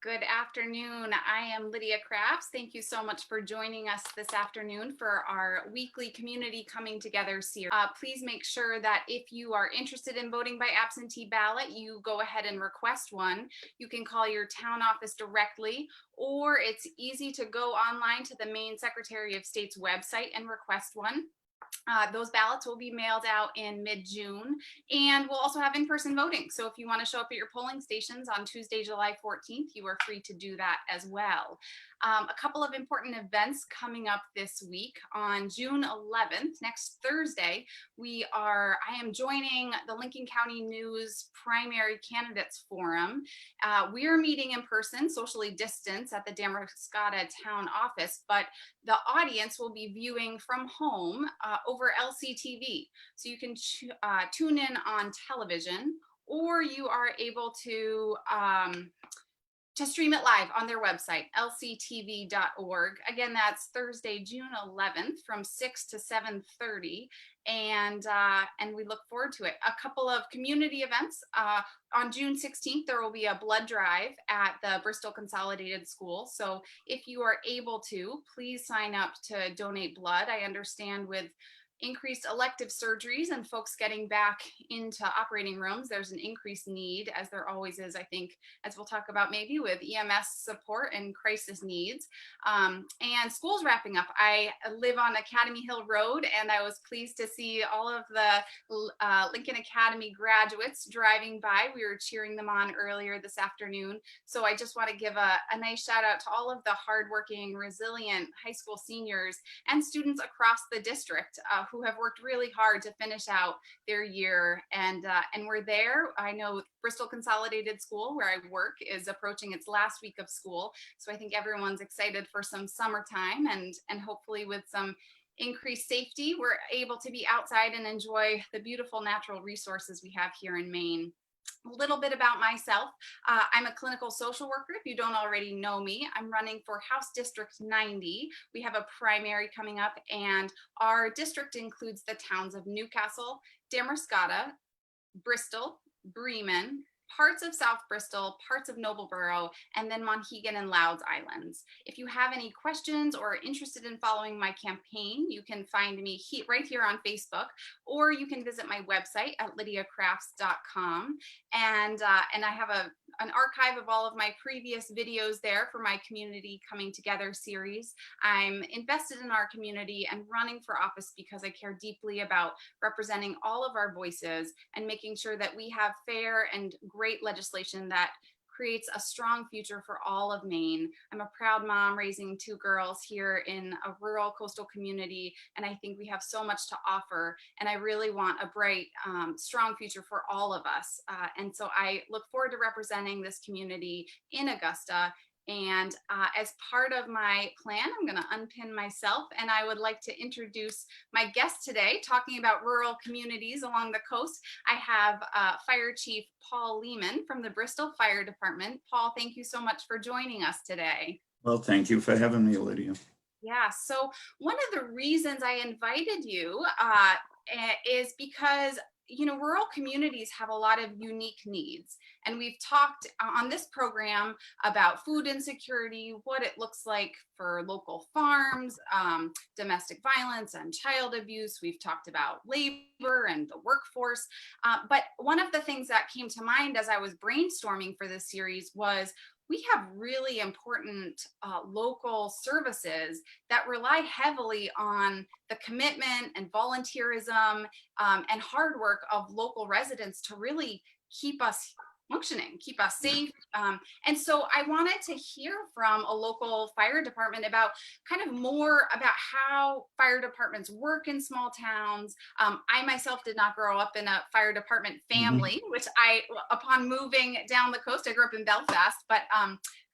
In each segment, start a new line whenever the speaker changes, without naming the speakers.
Good afternoon. I am Lydia Crafts. Thank you so much for joining us this afternoon for our weekly community coming together series. Please make sure that if you are interested in voting by absentee ballot, you go ahead and request one. You can call your town office directly, or it's easy to go online to the Maine Secretary of State's website and request one. Those ballots will be mailed out in mid-June, and we'll also have in-person voting. So if you want to show up at your polling stations on Tuesday, July 14th, you are free to do that as well. A couple of important events coming up this week. On June 11th, next Thursday, I am joining the Lincoln County News Primary Candidates Forum. We are meeting in person, socially distanced, at the Damariscotta Town Office, but the audience will be viewing from home over LCTV. So you can tune in on television, or you are able to stream it live on their website, lctv.org. Again, that's Thursday, June 11th from 6 to 7:30. And we look forward to it. A couple of community events. On June 16th, there will be a blood drive at the Bristol Consolidated School. So if you are able to, please sign up to donate blood. I understand with increased elective surgeries and folks getting back into operating rooms, there's an increased need, as there always is, I think, as we'll talk about maybe with EMS support and crisis needs. And school's wrapping up. I live on Academy Hill Road, and I was pleased to see all of the Lincoln Academy graduates driving by. We were cheering them on earlier this afternoon. So I just want to give a nice shout out to all of the hardworking, resilient high school seniors and students across the district who have worked really hard to finish out their year, and we're there. I know Bristol Consolidated School, where I work, is approaching its last week of school, so I think everyone's excited for some summertime, and hopefully with some increased safety, we're able to be outside and enjoy the beautiful natural resources we have here in Maine. A little bit about myself. I'm a clinical social worker. If you don't already know me, I'm running for House District 90. We have a primary coming up, and our district includes the towns of Newcastle, Damariscotta, Bristol, Bremen, parts of South Bristol, parts of Noblesboro, and then Monhegan and Louds Islands. If you have any questions or are interested in following my campaign, you can find me right here on Facebook, or you can visit my website at lydiacrafts.com. And I have an archive of all of my previous videos there for my Community Coming Together series. I'm invested in our community and running for office because I care deeply about representing all of our voices and making sure that we have fair and great legislation that creates a strong future for all of Maine. I'm a proud mom raising two girls here in a rural coastal community, and I think we have so much to offer, and I really want a bright, strong future for all of us. And so I look forward to representing this community in Augusta. And as part of my plan, I'm going to unpin myself, and I would like to introduce my guest today, talking about rural communities along the coast. I have Fire Chief Paul Lehman from the Bristol Fire Department. Paul, thank you so much for joining us today.
Well, thank you for having me, Lydia.
Yeah, so one of the reasons I invited you is because rural communities have a lot of unique needs. And we've talked on this program about food insecurity, what it looks like for local farms, domestic violence and child abuse. We've talked about labor and the workforce. But one of the things that came to mind as I was brainstorming for this series was we have really important local services that rely heavily on the commitment and volunteerism and hard work of local residents to really keep us functioning, keep us safe. And so I wanted to hear from a local fire department about kind of more about how fire departments work in small towns. I myself did not grow up in a fire department family, which upon moving down the coast, I grew up in Belfast, but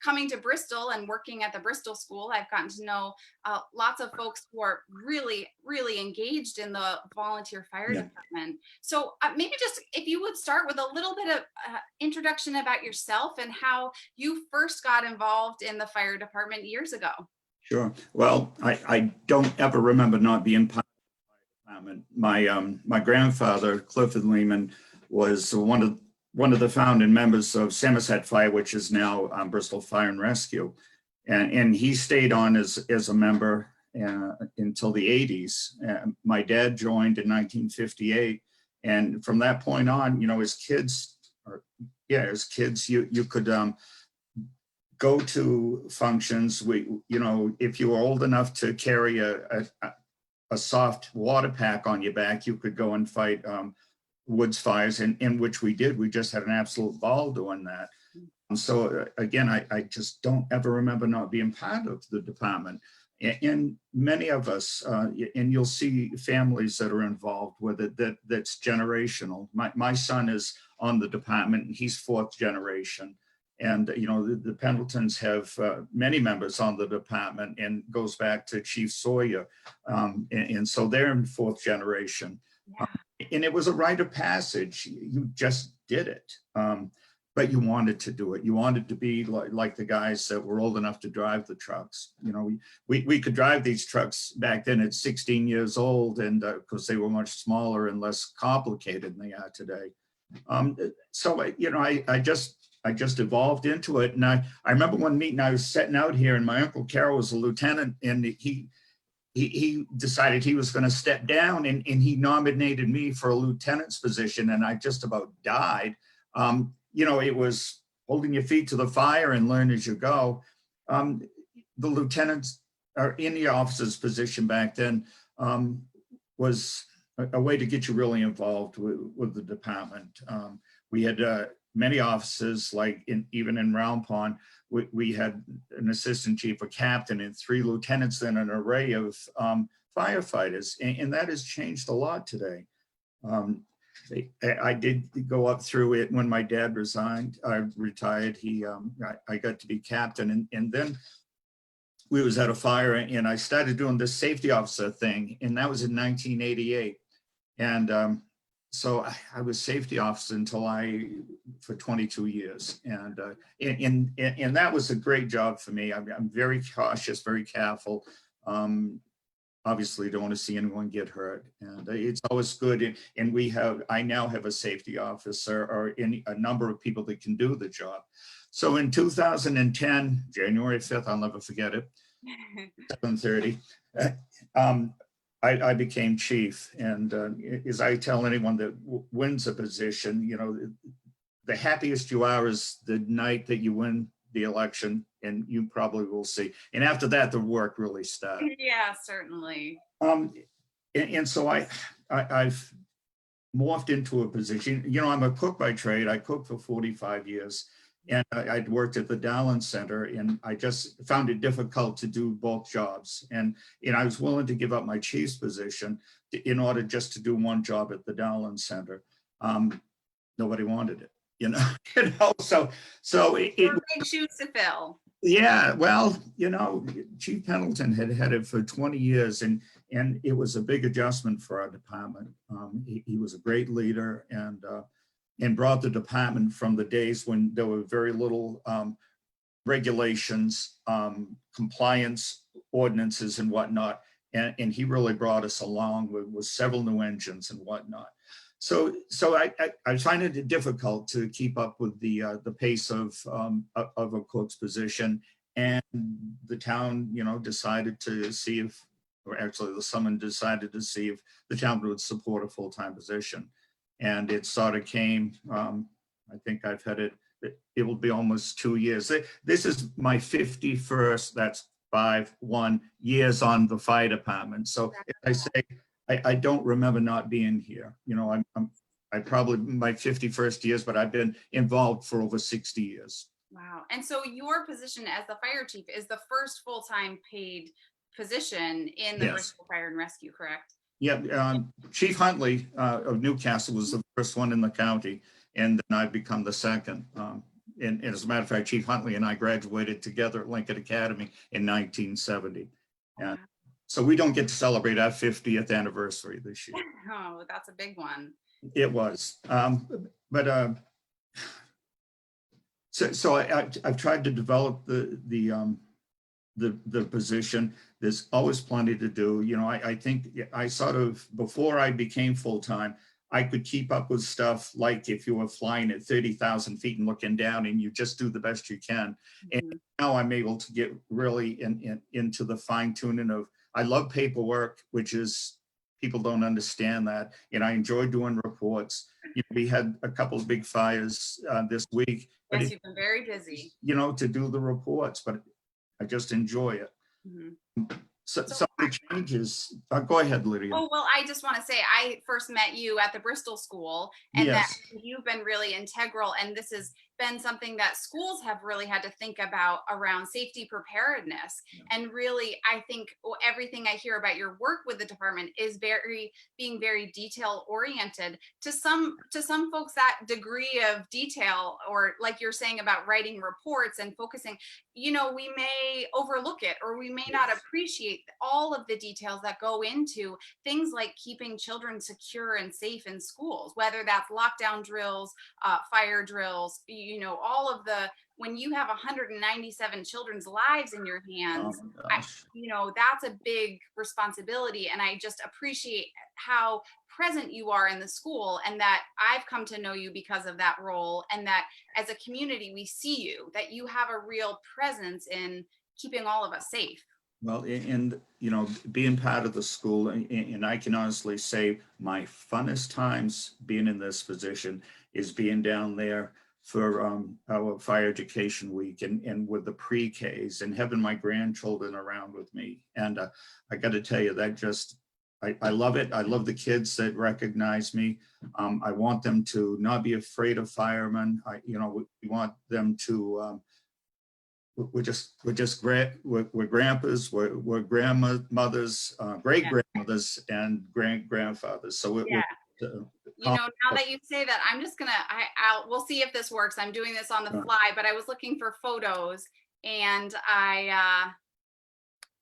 coming to Bristol and working at the Bristol School, I've gotten to know lots of folks who are really, really engaged in the volunteer fire department. So maybe just if you would start with a little bit of introduction about yourself and how you first got involved in the fire department years ago.
Sure. Well, I don't ever remember not being part of the fire department. My grandfather, Clifford Lehman, was one of one of the founding members of Somerset Fire, which is now Bristol Fire and Rescue. And he stayed on as a member until the 80s. My dad joined in 1958. And from that point on, as kids, you could go to functions. If you were old enough to carry a soft water pack on your back, you could go and fight woods fires, in which we did. We just had an absolute ball doing that. And so again, I just don't ever remember not being part of the department. And many of us, and you'll see families that are involved with it, that's generational. My son is on the department, and he's fourth generation. And, the Pendletons have many members on the department, and goes back to Chief Sawyer. And so they're in fourth generation.
Yeah.
And it was a rite of passage. You just did it. But you wanted to do it. You wanted to be like the guys that were old enough to drive the trucks. We could drive these trucks back then at 16 years old, and because they were much smaller and less complicated than they are today. So I just evolved into it. And I remember one meeting I was setting out here, and my Uncle Carol was a lieutenant, and he decided he was going to step down, and he nominated me for a lieutenant's position, and I just about died. It was holding your feet to the fire and learn as you go. The lieutenants are in the officer's position back then, was a way to get you really involved with the department. We had many officers, like even in Round Pond, we had an assistant chief, a captain, and 3 lieutenants, and an array of firefighters. And that has changed a lot today. I did go up through it when my dad retired. I got to be captain, and then we was at a fire, and I started doing this safety officer thing, and that was in 1988. And so I was safety officer for 22 years, and that was a great job for me. I'm very cautious, very careful. Obviously don't want to see anyone get hurt, and it's always good. And I now have a safety officer, or a number of people that can do the job. So in 2010, January 5th, I'll never forget it, 7:30, I became chief. And as I tell anyone that wins a position, the happiest you are is the night that you win the election, and you probably will see. And after that, the work really started.
Yeah, certainly.
And so I've morphed into a position. I'm a cook by trade. I cooked for 45 years, and I'd worked at the Dowland Center, and I just found it difficult to do both jobs. And I was willing to give up my chief's position in order just to do one job at the Dowland Center. Nobody wanted it. So it
big shoes to fill.
Yeah, well, Chief Pendleton had it for 20 years, and it was a big adjustment for our department. He was a great leader, and brought the department from the days when there were very little regulations, compliance ordinances and whatnot. And he really brought us along with several new engines and whatnot. So I find it difficult to keep up with the pace of a cook's position, and the town, decided to see if, or actually the summon decided to see if the town would support a full-time position, and it sort of came. I think I've had it. It will be almost 2 years. This is my 51st. That's 51 years on the fire department. So I say, I don't remember not being here. I probably my 51st years, but I've been involved for over 60 years.
Wow. And so your position as the fire chief is the first full-time paid position in the
Yes.
Bristol Fire and Rescue, correct?
Yeah, Chief Huntley of Newcastle was the first one in the county, and then I've become the second. And as a matter of fact, Chief Huntley and I graduated together at Lincoln Academy in 1970. And so we don't get to celebrate our 50th anniversary this year.
Oh, that's a big one.
It was, so I've tried to develop the position. There's always plenty to do. I think I sort of, before I became full-time, I could keep up with stuff like if you were flying at 30,000 feet and looking down and you just do the best you can. And
Mhm.
now I'm able to get really into the fine tuning of, I love paperwork, which is, people don't understand that. And I enjoy doing reports. You know, we had a couple of big fires this week, but
Yes,
it,
you've been very busy.
you know, to do the reports, but I just enjoy it.
Mhm.
So
So
some of the changes, go ahead, Lydia.
oh, well, I just want to say I first met you at the Bristol School, and that
Yes.
you've been really integral. And this has been something that schools have really had to think about around safety preparedness. And really, I think everything I hear about your work with the department is being very detail oriented. To some folks, that degree of detail, or like you're saying about writing reports and focusing, we may overlook it, or we may not
Yes.
appreciate all of the details that go into things like keeping children secure and safe in schools, whether that's lockdown drills, fire drills, all of the, when you have 197 children's lives in your
Oh
hands,
my gosh.
that's a big responsibility. And I just appreciate how present you are in the school, and that I've come to know you because of that role, and that as a community, we see you, that you have a real presence in keeping all of us safe.
Well, and you know, being part of the school, and I can honestly say my funnest times being in this position is being down there for our fire education week, and with the pre-Ks, and having my grandchildren around with me. And I got to tell you, that just, I love it. I love the kids that recognize me. I want them to not be afraid of firemen. We want them to, we're grandpas, we're grandmothers, great
Yeah.
grandmothers, and grandfathers. So
Yeah.
uh,
Now that you say that, I'm just gonna, we'll see if this works. I'm doing this on the
uh,
fly, but I was looking for photos, and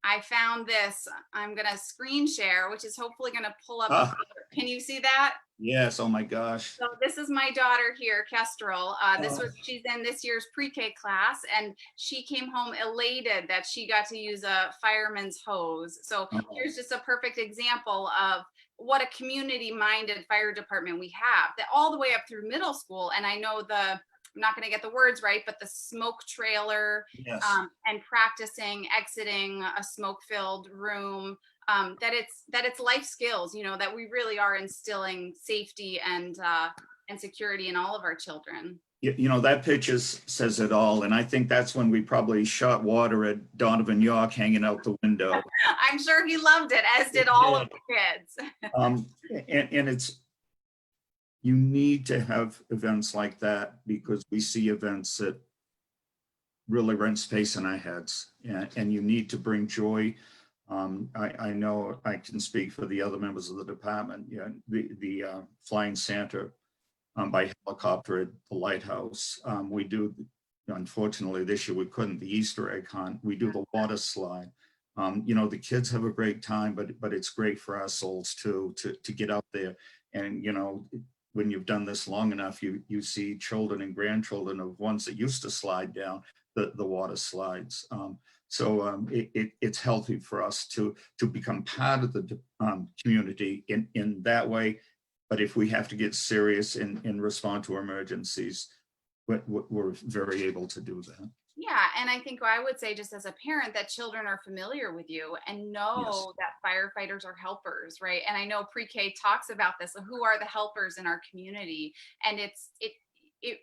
I found this. I'm gonna screen share, which is hopefully gonna pull up.
ah,
Can you see that?
yes, oh my gosh.
So this is my daughter here, Kestrel.
Oh,
She's in this year's pre-K class, and she came home elated that she got to use a fireman's hose. So
oh,
here's just a perfect example of what a community-minded fire department we have, that all the way up through middle school. And I know I'm not going to get the words right, but the smoke trailer,
yes.
and practicing exiting a smoke-filled room, that it's life skills, that we really are instilling safety and security in all of our children.
You know, that picture says it all. And I think that's when we probably shot water at Donovan York hanging out the window.
I'm sure he loved it, as did all of the kids.
Um, and it's, you need to have events like that, because we see events that really rent space in our heads, and you need to bring joy. I know I can speak for the other members of the department. Yeah, the Flying Santa by helicopter at the lighthouse. We do, unfortunately this year we couldn't, the Easter egg hunt. We do the water slide. The kids have a great time, but it's great for our souls too, to get out there. And when you've done this long enough, you see children and grandchildren of ones that used to slide down the water slides. It's healthy for us to become part of the community in that way. But if we have to get serious and respond to emergencies, we're very able to do that.
Yeah, and I think I would say, just as a parent, that children are familiar with you and
Yes.
know that firefighters are helpers, right? And I know pre-K talks about this. So who are the helpers in our community? And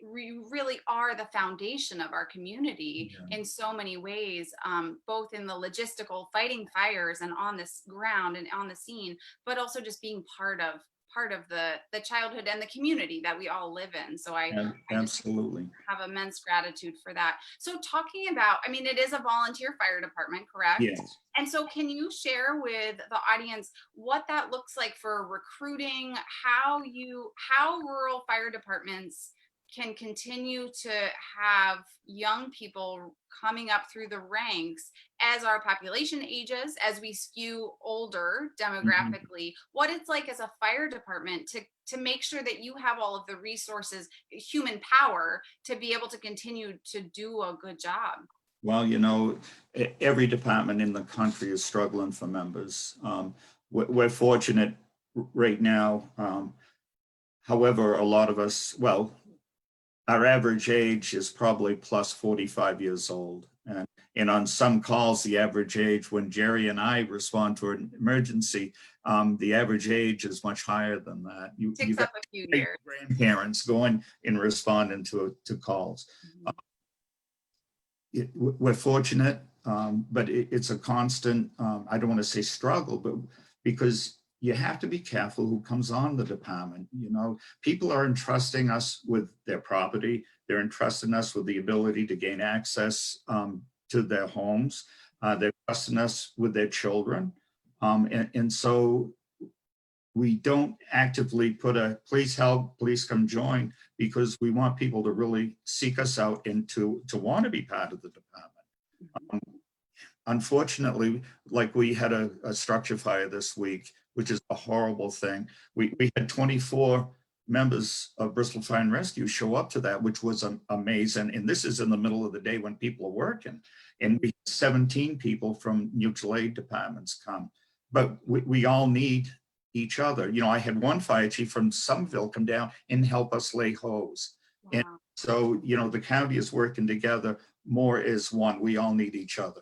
we really are the foundation of our community
Yeah.
in so many ways, both in the logistical fighting fires and on this ground and on the scene, but also just being part of the childhood and the community that we all live in. So I just
Absolutely.
have immense gratitude for that. So talking about, I mean, it is a volunteer fire department, correct?
Yes.
And so can you share with the audience what that looks like for recruiting, how rural fire departments can continue to have young people coming up through the ranks as our population ages, as we skew older
Mhm.
demographically, what it's like as a fire department to make sure that you have all of the resources, human power, to be able to continue to do a good job.
Well, every department in the country is struggling for members. We're fortunate right now. However, a lot of us, well, our average age is probably plus 45 years old. And on some calls, the average age, when Jerry and I respond to an emergency, the average age is much higher than that. You
Ticks
got
up a few years.
grandparents going and responding to calls. We're fortunate, but it's a constant, I don't want to say struggle, but because you have to be careful who comes on the department. You know, people are entrusting us with their property. They're entrusting us with the ability to gain access to their homes. They're trusting us with their children. And so we don't actively put a please help, please come join, because we want people to really seek us out and to want to be part of the department. Unfortunately, like we had a structure fire this week, which is a horrible thing. We had 24 members of Bristol Fire and Rescue show up to that, which was amazing. And this is in the middle of the day when people are working. And we had 17 people from mutual aid departments come. But we all need each other. You know, I had one fire chief from Somerville come down and help us lay hose. Wow. And so, you know, the county is working together more as one. We all need each other.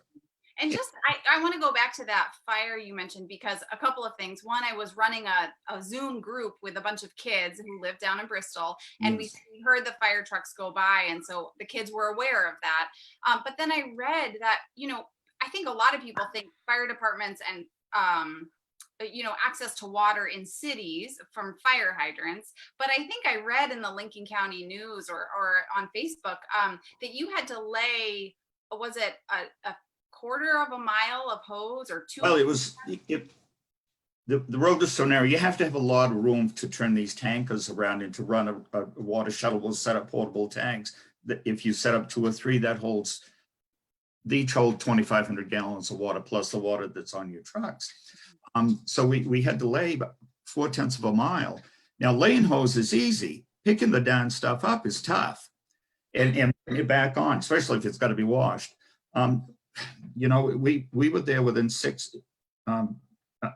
And just, I want to go back to that fire you mentioned, because a couple of things. One, I was running a Zoom group with a bunch of kids who live down in Bristol, and we heard the fire trucks go by. And so the kids were aware of that. But then I read that, you know, I think a lot of people think fire departments and, you know, access to water in cities from fire hydrants. But I think I read in the Lincoln County News or on Facebook that you had to lay, was it a quarter of a mile of hose or two?
Well, it was, the road is so narrow, you have to have a lot of room to turn these tankers around and to run a water shuttle. Will set up portable tanks. If you set up 2 or 3, that holds, they each hold 2,500 gallons of water plus the water that's on your trucks. So we had to lay 4/10 of a mile. Now laying hose is easy. Picking the darn stuff up is tough, and bring it back on, especially if it's got to be washed. You know, we were there within 6.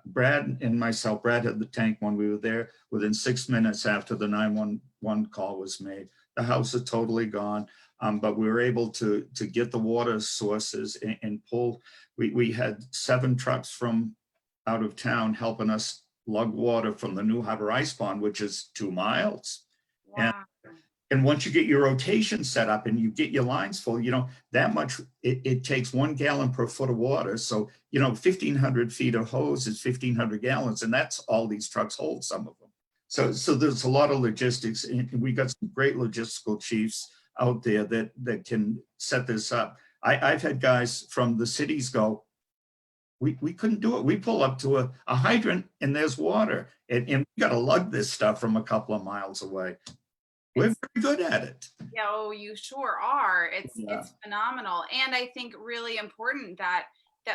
Brad and myself, Brad had the tank when we were there within 6 minutes after the 911 call was made. The house is totally gone, but we were able to get the water sources and pull. We had 7 trucks from out of town helping us lug water from the New Harbor Ice Pond, which is 2 miles.
Wow.
And once you get your rotation set up and you get your lines full, you know, that much, it takes 1 gallon per foot of water. So, you know, 1,500 feet of hose is 1,500 gallons, and that's all these trucks hold, some of them. So there's a lot of logistics, and we got some great logistical chiefs out there that can set this up. I've had guys from the cities go, we couldn't do it. We pull up to a hydrant and there's water, and we got to lug this stuff from a couple of miles away. We're very good at it.
Yeah, oh, you sure are. It's phenomenal. And I think really important that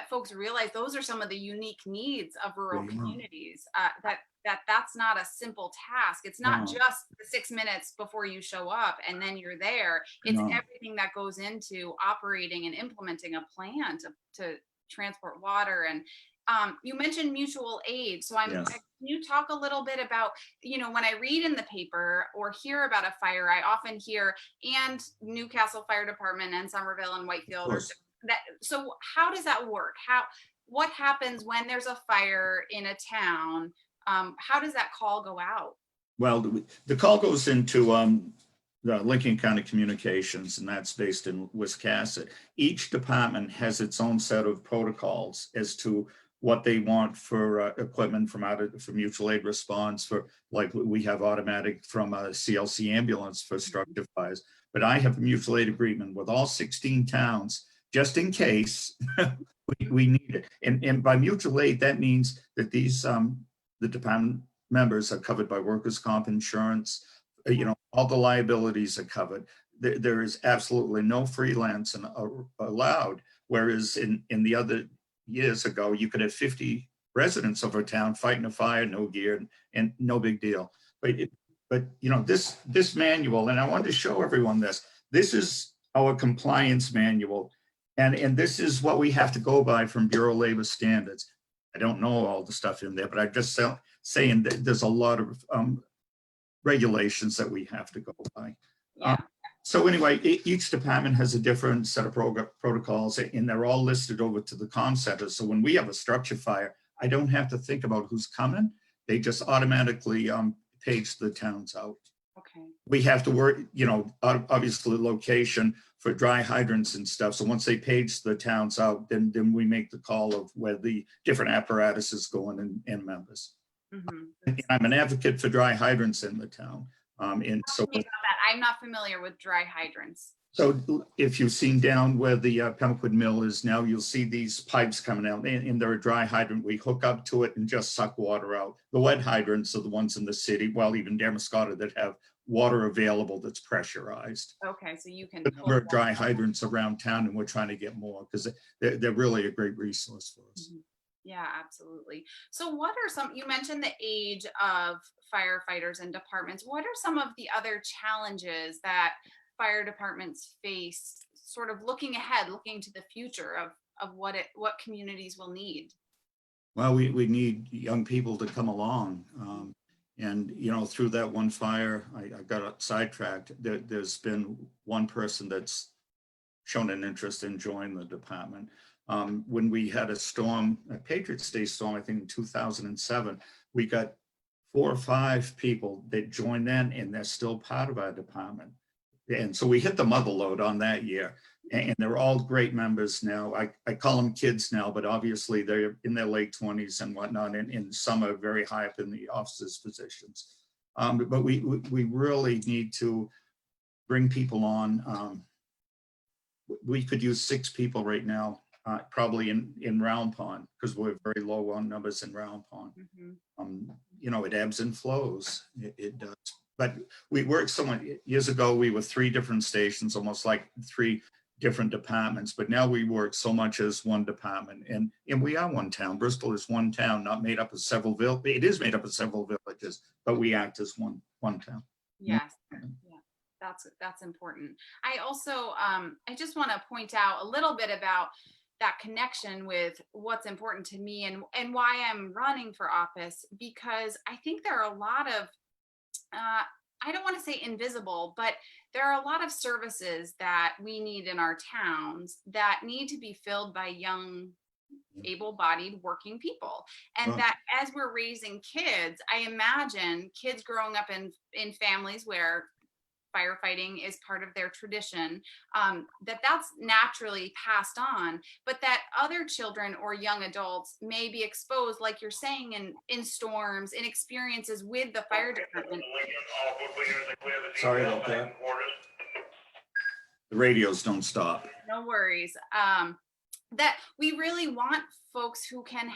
folks realize those are some of the unique needs of rural communities. That's not a simple task. It's not just the 6 minutes before you show up and then you're there. It's everything that goes into operating and implementing a plan to transport water. And you mentioned mutual aid. So can you talk a little bit about, you know, when I read in the paper or hear about a fire, I often hear and Newcastle Fire Department and Somerville and Whitefield. So how does that work? What happens when there's a fire in a town? How does that call go out?
Well, the call goes into the Lincoln County Communications, and that's based in Wiscasset. Each department has its own set of protocols as to what they want for equipment for mutual aid response. For, like, we have automatic from a CLC ambulance for structure fires, but I have a mutual aid agreement with all 16 towns just in case we need it. And by mutual aid, that means that these the department members are covered by workers' comp insurance. You know, all the liabilities are covered. There is absolutely no freelance allowed, whereas in the other years ago, you could have 50 residents of a town fighting a fire, no gear, and no big deal. But you know, this manual, and I wanted to show everyone this. This is our compliance manual, and this is what we have to go by from Bureau of Labor Standards. I don't know all the stuff in there, but I'm just saying that there's a lot of regulations that we have to go by.
Yeah.
So anyway, each department has a different set of protocols, and they're all listed over to the comm center. So when we have a structure fire, I don't have to think about who's coming. They just automatically page the towns out.
Okay.
We have to work, you know, obviously location for dry hydrants and stuff. So once they page the towns out, then we make the call of where the different apparatus is going and members.
Mm-hmm.
And I'm an advocate for dry hydrants in the town. And so,
I'm not familiar with dry hydrants.
so if you've seen down where the Pemaquid Mill is now, you'll see these pipes coming out, and they're a dry hydrant. We hook up to it and just suck water out. The wet hydrants are the ones in the city, well, even Damascotta, that have water available that's pressurized.
Okay, so you can.
The number of dry hydrants around town, and we're trying to get more because they're really a great resource for us.
Mhm. Yeah, absolutely. So what are some, you mentioned the age of firefighters and departments. What are some of the other challenges that fire departments face, sort of looking ahead, looking to the future of what communities will need?
Well, we need young people to come along. And, you know, through that one fire, I got sidetracked. There's been one person that's shown an interest in joining the department. When we had a storm, a Patriots Day storm, I think in 2007, we got 4 or 5 people that joined then, and they're still part of our department. And so we hit the mother load on that year, and they're all great members now. I call them kids now, but obviously they're in their late 20s and whatnot, and some are very high up in the officers' positions. But we really need to bring people on. We could use 6 people right now, probably in Round Pond, because we're very low on numbers in Round Pond.
Mm-hmm.
You know, it ebbs and flows. It does. But we worked so much years ago. We were 3 different stations, almost like 3 different departments. But now we work so much as one department, and we are one town. Bristol is one town, not made up of several villages. It is made up of several villages, but we act as one town.
Yes. Yeah. That's important. I also, I just want to point out a little bit about that connection with what's important to me and why I'm running for office, because I think there are a lot of, I don't want to say invisible, but there are a lot of services that we need in our towns that need to be filled by young, able-bodied working people. And that as we're raising kids, I imagine kids growing up in families where firefighting is part of their tradition, that's naturally passed on, but that other children or young adults may be exposed, like you're saying, in storms, in experiences with the fire department.
Sorry about that. The radios don't stop.
No worries. That we really want folks who can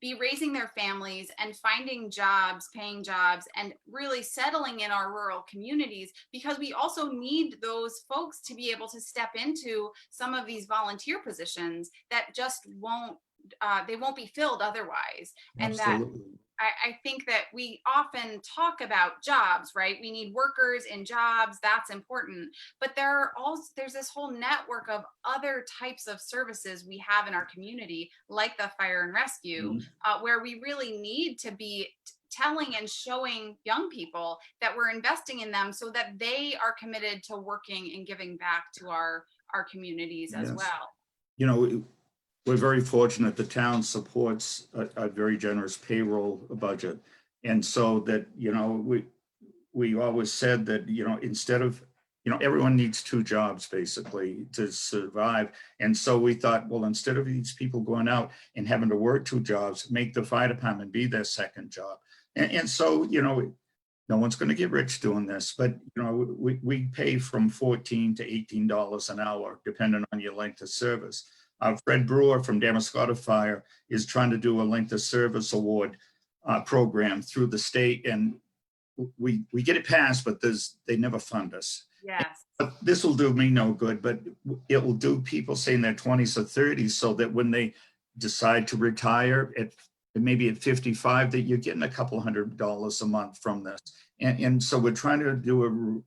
be raising their families and finding jobs, paying jobs, and really settling in our rural communities, because we also need those folks to be able to step into some of these volunteer positions that just won't be filled otherwise. And that I think that we often talk about jobs, right? We need workers in jobs, that's important. But there's this whole network of other types of services we have in our community, like the fire and rescue, where we really need to be telling and showing young people that we're investing in them so that they are committed to working and giving back to our communities as well.
You know, we're very fortunate the town supports a very generous payroll budget. And so that, you know, we always said that, you know, instead of, you know, everyone needs 2 jobs basically to survive. And so we thought, well, instead of these people going out and having to work 2 jobs, make the fire department be their second job. And so, you know, no one's going to get rich doing this, but, you know, we pay from $14 to $18 an hour, depending on your length of service. Fred Brewer from Damascotta Fire is trying to do a length of service award program through the state, and we get it passed, but they never fund us.
Yes.
But this will do me no good, but it will do people, say, in their 20s or 30s, so that when they decide to retire at maybe at 55, that you're getting a couple $100 a month from this. And so we're trying to do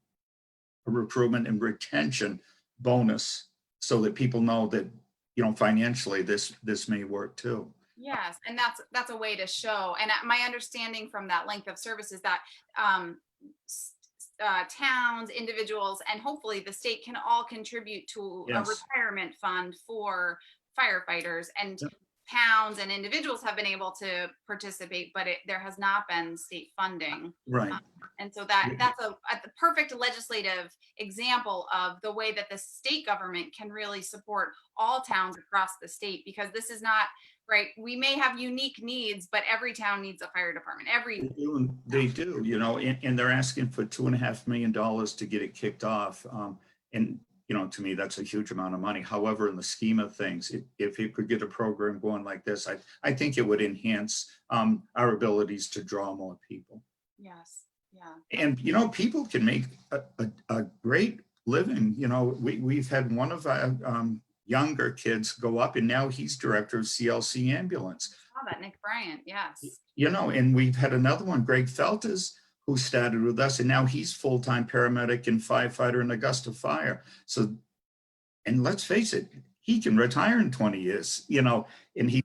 a recruitment and retention bonus so that people know that, you know, financially this may work too.
Yes, and that's a way to show. And my understanding from that length of service is that s- towns, individuals, and hopefully the state can all contribute to a
Yes.
retirement fund for firefighters. And
Yep.
towns and individuals have been able to participate, but there has not been state funding.
Right.
And so that's a perfect legislative example of the way that the state government can really support all towns across the state, because this is not right. We may have unique needs, but every town needs a fire department.
They
Every
do, they do, you know, and they're asking for $2.5 million to get it kicked off. And, you know, to me, that's a huge amount of money. However, in the scheme of things, if you could get a program going like this, I think it would enhance our abilities to draw more people.
yes, yeah,
And, you know, people can make a great living. You know, we've had one of our younger kids go up, and now he's director of CLC ambulance.
I saw that Nick Bryant. Yes,
You know, and we've had another one, Greg Feltes, who started with us, and now he's full-time paramedic and firefighter in Augusta Fire. So, and let's face it, he can retire in 20 years, you know, and he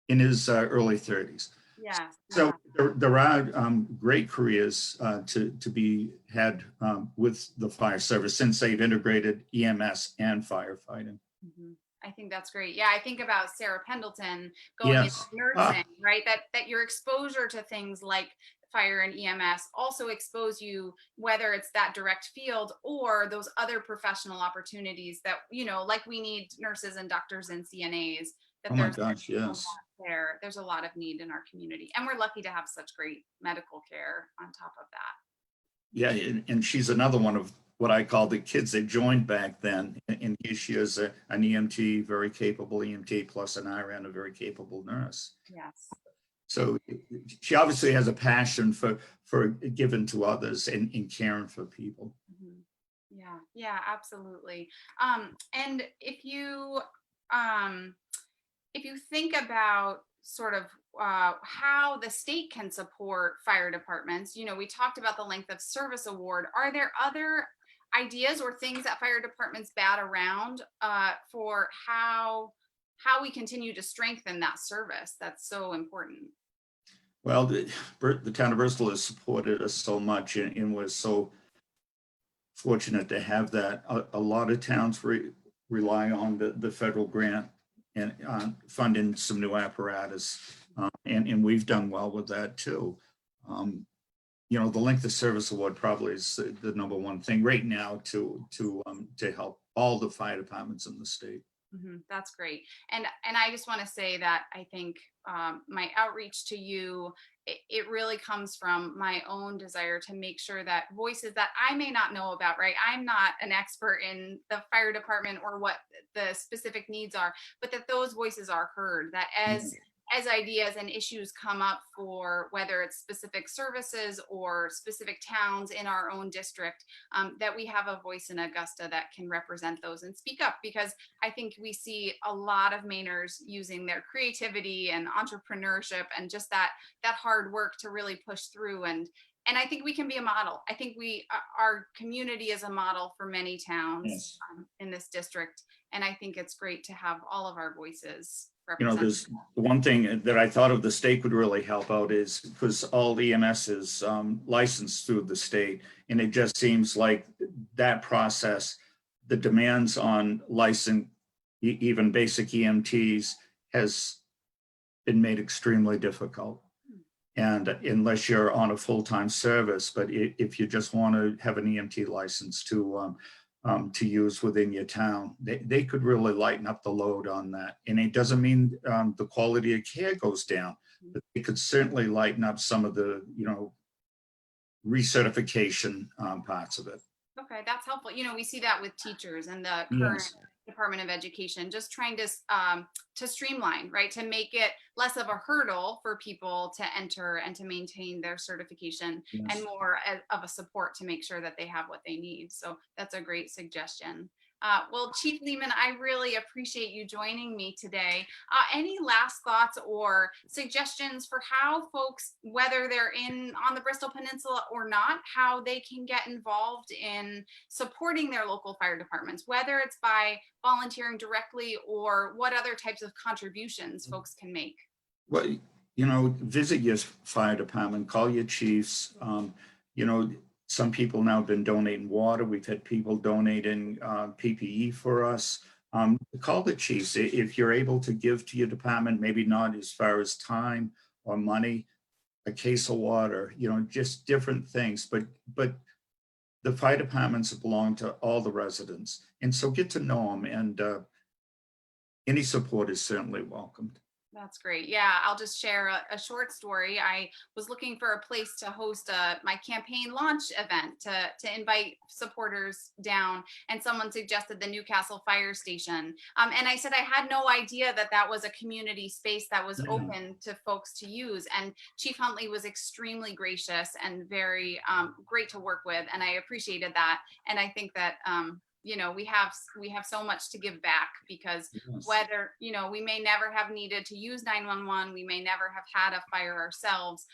in his early 30s.
yes,
So
yeah.
there are great careers to be had with the fire service since they've integrated EMS and firefighting.
Mhm. I think that's great. Yeah, I think about Sarah Pendleton going into
Yes.
nursing, right? That your exposure to things like fire and EMS also expose you, whether it's that direct field or those other professional opportunities that, like we need nurses and doctors and CNAs, that
Oh my
there's
gosh,
a lot
yes.
there's a lot of need in our community. And we're lucky to have such great medical care on top of that.
Yeah, and she's another one of what I call the kids that joined back then. And here she is, an EMT, very capable EMT, plus an RN, a very capable nurse.
Yes.
So she obviously has a passion for giving to others and caring for people.
Mhm. Yeah, yeah, absolutely. And um, if you think about sort of how the state can support fire departments, we talked about the length of service award. Are there other ideas or things that fire departments bat around for how we continue to strengthen that service that's so important?
Well, the town of Bristol has supported us so much and was so fortunate to have that. A lot of towns rely on the federal grant and funding some new apparatus. And we've done well with that too. Um, you know, the length of service award probably is the number one thing right now to help all the fire departments in the state.
That's great. And I just want to say that I think my outreach to you, it really comes from my own desire to make sure that voices that I may not know about, right? I'm not an expert in the fire department or what the specific needs are, but that those voices are heard, that
Yeah.
as ideas and issues come up for whether it's specific services or specific towns in our own district, that we have a voice in Augusta that can represent those and speak up, because I think we see a lot of Mainers using their creativity and entrepreneurship and just that hard work to really push through. And I think we can be a model. I think our community is a model for many towns
Yes.
in this district. And I think it's great to have all of our voices
You know,
represented.
there's one thing that I thought of the state could really help out is because all EMS is licensed through the state. And it just seems like that process, the demands on license, even basic EMTs has been made extremely difficult. And unless you're on a full-time service, but if you just want to have an EMT license to use within your town, they could really lighten up the load on that. And it doesn't mean the quality of care goes down, but it could certainly lighten up some of the, recertification parts of it.
Okay, that's helpful. We see that with teachers and the current
Yes,
Department of Education, just trying to streamline, right, to make it less of a hurdle for people to enter and to maintain their certification, and
yes.
more of a support to make sure that they have what they need. So that's a great suggestion. Well, Chief Lehman, I really appreciate you joining me today. Any last thoughts or suggestions for how folks, whether they're on the Bristol Peninsula or not, how they can get involved in supporting their local fire departments, whether it's by volunteering directly or what other types of contributions folks can make?
Well, you know, visit your fire department, call your chiefs. You know, some people now have been donating water. We've had people donating PPE for us. Call the chiefs if you're able to give to your department, maybe not as far as time or money, a case of water, you know, just different things. But the fire departments belong to all the residents. And so get to know them, and any support is certainly welcomed.
That's great. Yeah, I'll just share a short story. I was looking for a place to host my campaign launch event to invite supporters down, and someone suggested the Newcastle Fire Station. And I said I had no idea that that was a community space that was
Yeah.
open to folks to use. And Chief Huntley was extremely gracious and very great to work with, and I appreciated that. And I think that you know, we have so much to give back, because
Yes.
whether, you know, we may never have needed to use 911, we may never have had a fire ourselves,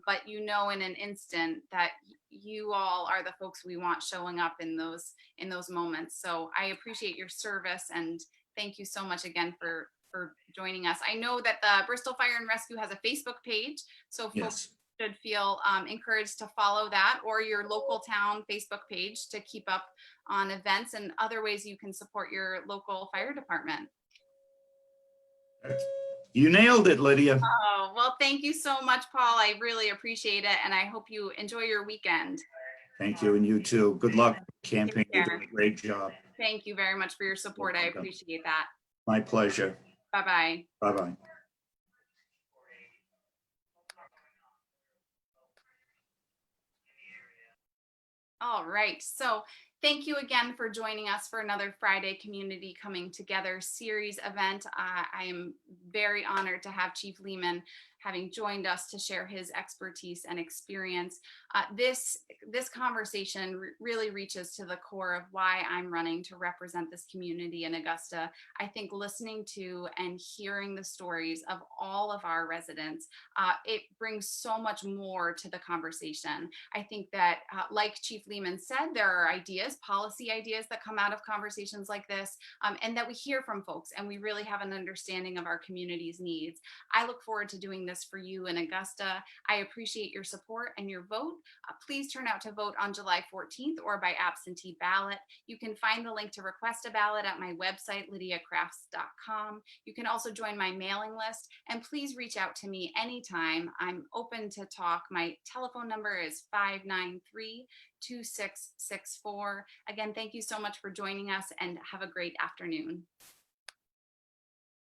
but you know in an instant that you all are the folks we want showing up in those moments. So I appreciate your service, and thank you so much again for joining us. I know that the Bristol Fire and Rescue has a Facebook page, so folks
Yes.
should feel encouraged to follow that, or your local town Facebook page, to keep up on events and other ways you can support your local fire department.
You nailed it, Lydia.
Oh, well, thank you so much, Paul. I really appreciate it, and I hope you enjoy your weekend.
Thank you, and you too. Good luck
Take
campaign. You're
care.
doing a great job.
Thank you very much for your support. I
welcome.
appreciate that.
My pleasure.
Bye-bye.
Bye-bye.
All right. So thank you again for joining us for another Friday Community Coming Together series event. I am very honored to have Chief Lehman having joined us to share his expertise and experience. This conversation really reaches to the core of why I'm running to represent this community in Augusta. I think listening to and hearing the stories of all of our residents, it brings so much more to the conversation. I think that, like Chief Lehman said, there are ideas, policy ideas that come out of conversations like this, and that we hear from folks, and we really have an understanding of our community's needs. I look forward to doing this for you in Augusta. I appreciate your support and your vote. Please turn out to vote on July 14th or by absentee ballot. You can find the link to request a ballot at my website, lydiacrafts.com. You can also join my mailing list, and please reach out to me anytime. I'm open to talk. My telephone number is 593-2664. Again, thank you so much for joining us, and have a great afternoon.